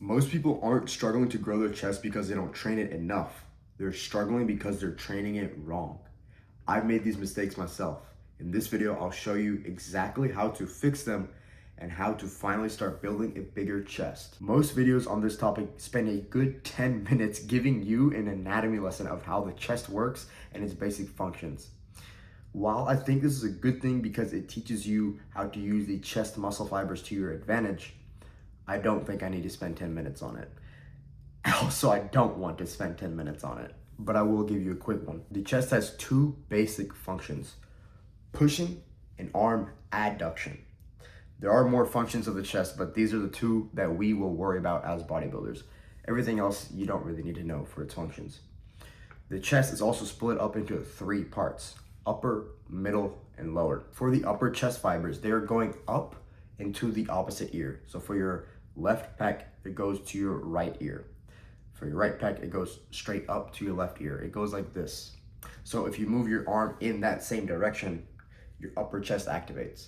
Most people aren't struggling to grow their chest because they don't train it enough. They're struggling because they're training it wrong. I've made these mistakes myself. In this video, I'll show you exactly how to fix them and how to finally start building a bigger chest. Most videos on this topic spend a good 10 minutes giving you an anatomy lesson of how the chest works and its basic functions. While I think this is a good thing because it teaches you how to use the chest muscle fibers to your advantage, I don't think I need to spend 10 minutes on it. Also, I don't want to spend 10 minutes on it, but I will give you a quick one. The chest has two basic functions: pushing and arm adduction. There are more functions of the chest, but these are the two that we will worry about as bodybuilders. Everything else you don't really need to know for its functions. The chest is also split up into three parts: upper, middle, and lower. For the upper chest fibers, they are going up into the opposite ear. So for your left pec, it goes to your right ear. For your right pec, it goes straight up to your left ear. It goes like this. So if you move your arm in that same direction, your upper chest activates.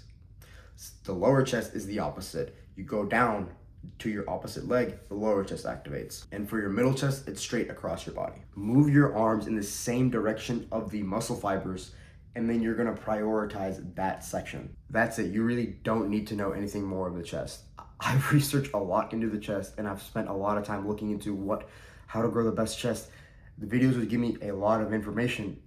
The lower chest is the opposite. You go down to your opposite leg, the lower chest activates. And for your middle chest, it's straight across your body. Move your arms in the same direction of the muscle fibers, and then you're gonna prioritize that section. That's it. You really don't need to know anything more of the chest. I've researched a lot into the chest, and I've spent a lot of time looking into how to grow the best chest. The videos would give me a lot of information,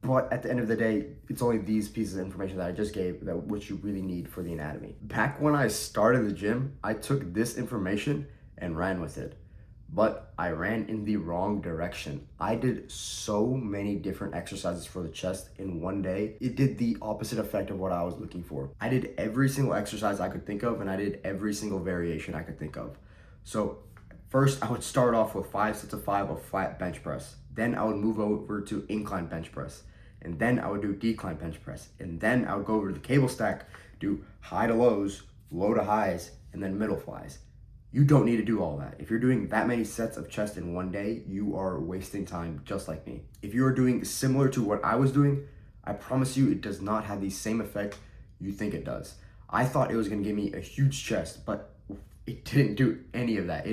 but at the end of the day, it's only these pieces of information that I just gave which you really need for the anatomy. Back when I started the gym, I took this information and ran with it, but I ran in the wrong direction. I did so many different exercises for the chest in one day. It did the opposite effect of what I was looking for. I did every single exercise I could think of, and I did every single variation I could think of. So first, I would start off with 5 sets of 5 of flat bench press. Then I would move over to incline bench press. And then I would do decline bench press. And then I would go over to the cable stack, do high to lows, low to highs, and then middle flies. You don't need to do all that. If you're doing that many sets of chest in one day, you are wasting time just like me. If you are doing similar to what I was doing, I promise you it does not have the same effect you think it does. I thought it was gonna give me a huge chest, but it didn't do any of that.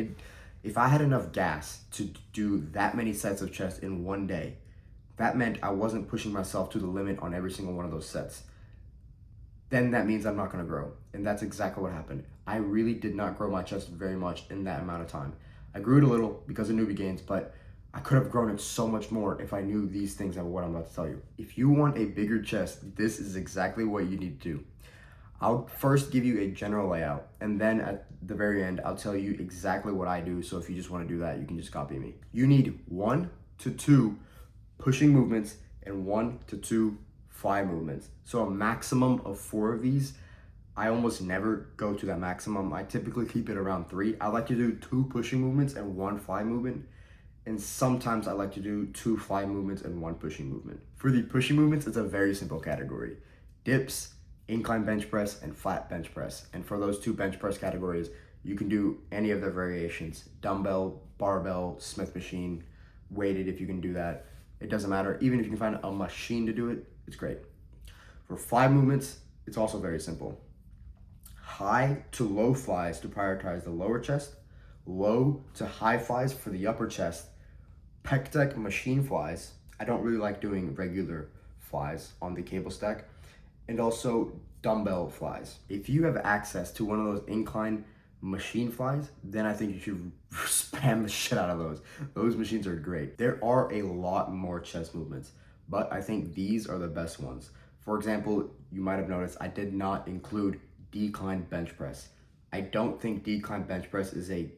If I had enough gas to do that many sets of chest in one day, that meant I wasn't pushing myself to the limit on every single one of those sets. Then that means I'm not gonna grow. And that's exactly what happened. I really did not grow my chest very much in that amount of time. I grew it a little because of newbie gains, but I could have grown it so much more if I knew these things of what I'm about to tell you. If you want a bigger chest, this is exactly what you need to do. I'll first give you a general layout, and then at the very end, I'll tell you exactly what I do. So if you just wanna do that, you can just copy me. You need 1 to 2 pushing movements and 1 to 2 fly movements. So a maximum of 4 of these. I almost never go to that maximum. I typically keep it around 3. I like to do 2 pushing movements and 1 fly movement. And sometimes I like to do 2 fly movements and 1 pushing movement. For the pushing movements, it's a very simple category: dips, incline bench press, and flat bench press. And for those 2 bench press categories, you can do any of their variations: dumbbell, barbell, Smith machine, weighted if you can do that. It doesn't matter. Even if you can find a machine to do it, it's great. For fly movements, it's also very simple: high to low flies to prioritize the lower chest, low to high flies for the upper chest, pec deck machine flies. I don't really like doing regular flies on the cable stack, and also dumbbell flies. If you have access to one of those incline machine flies, then I think you should spam the shit out of those. Those machines are great. There are a lot more chest movements, but I think these are the best ones. For example, you might have noticed I did not include decline bench press. I don't think decline bench press is a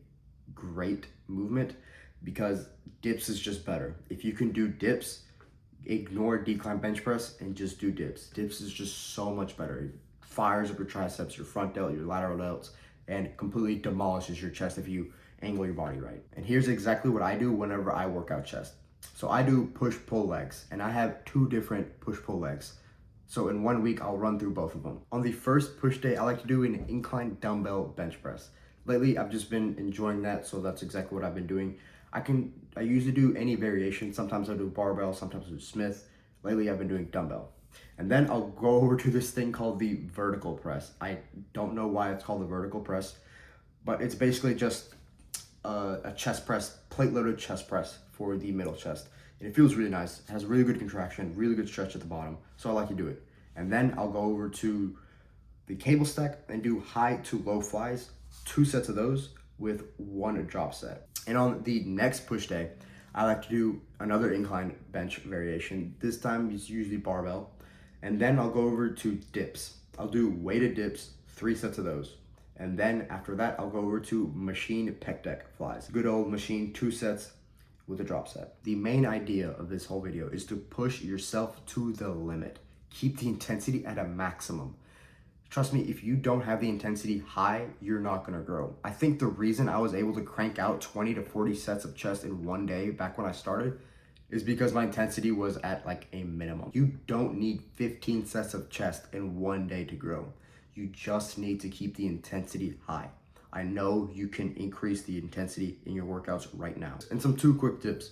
great movement because dips is just better. If you can do dips, ignore decline bench press and just do dips. Dips is just so much better. It fires up your triceps, your front delt, your lateral delts, and completely demolishes your chest if you angle your body right. And here's exactly what I do whenever I work out chest. So I do push-pull legs, and I have 2 different push-pull legs. So in 1 week, I'll run through both of them. On the first push day, I like to do an incline dumbbell bench press. Lately, I've just been enjoying that, so that's exactly what I've been doing. I usually do any variation. Sometimes I do barbell, sometimes I do Smith. Lately, I've been doing dumbbell. And then I'll go over to this thing called the vertical press. I don't know why it's called the vertical press, but it's basically just a chest press, plate loaded chest press for the middle chest. And it feels really nice. It has really good contraction, really good stretch at the bottom. So I like to do it. And then I'll go over to the cable stack and do high to low flies, 2 sets of those with 1 drop set. And on the next push day, I like to do another incline bench variation. This time it's usually barbell. And then I'll go over to dips. I'll do weighted dips, 3 sets of those. And then after that, I'll go over to machine pec deck flies. Good old machine, 2 sets with a drop set. The main idea of this whole video is to push yourself to the limit. Keep the intensity at a maximum. Trust me, if you don't have the intensity high, you're not gonna grow. I think the reason I was able to crank out 20 to 40 sets of chest in one day back when I started is because my intensity was at like a minimum. You don't need 15 sets of chest in one day to grow. You just need to keep the intensity high. I know you can increase the intensity in your workouts right now. And some 2 quick tips.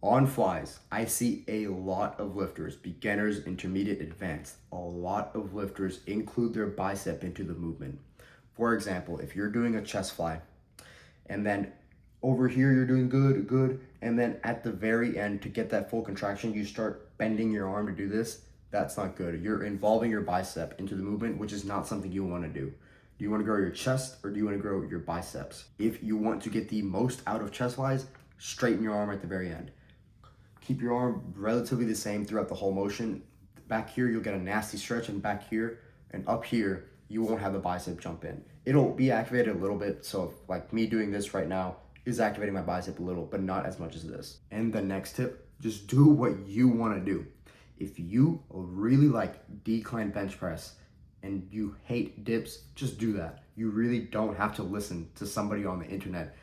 On flies, I see a lot of lifters, beginners, intermediate, advanced. A lot of lifters include their bicep into the movement. For example, if you're doing a chest fly, and then over here you're doing good, and then at the very end to get that full contraction, you start bending your arm to do this, that's not good. You're involving your bicep into the movement, which is not something you want to do. Do you want to grow your chest or do you want to grow your biceps? If you want to get the most out of chest flies, straighten your arm at the very end. Keep your arm relatively the same throughout the whole motion. Back here, you'll get a nasty stretch, and back here and up here, you won't have the bicep jump in. It'll be activated a little bit, so like me doing this right now is activating my bicep a little, but not as much as this. And the next tip, just do what you want to do. If you really like decline bench press and you hate dips, just do that. You really don't have to listen to somebody on the internet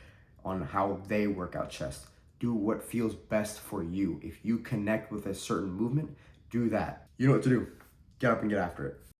on how they work out chest. Do what feels best for you. If you connect with a certain movement, do that. You know what to do. Get up and get after it.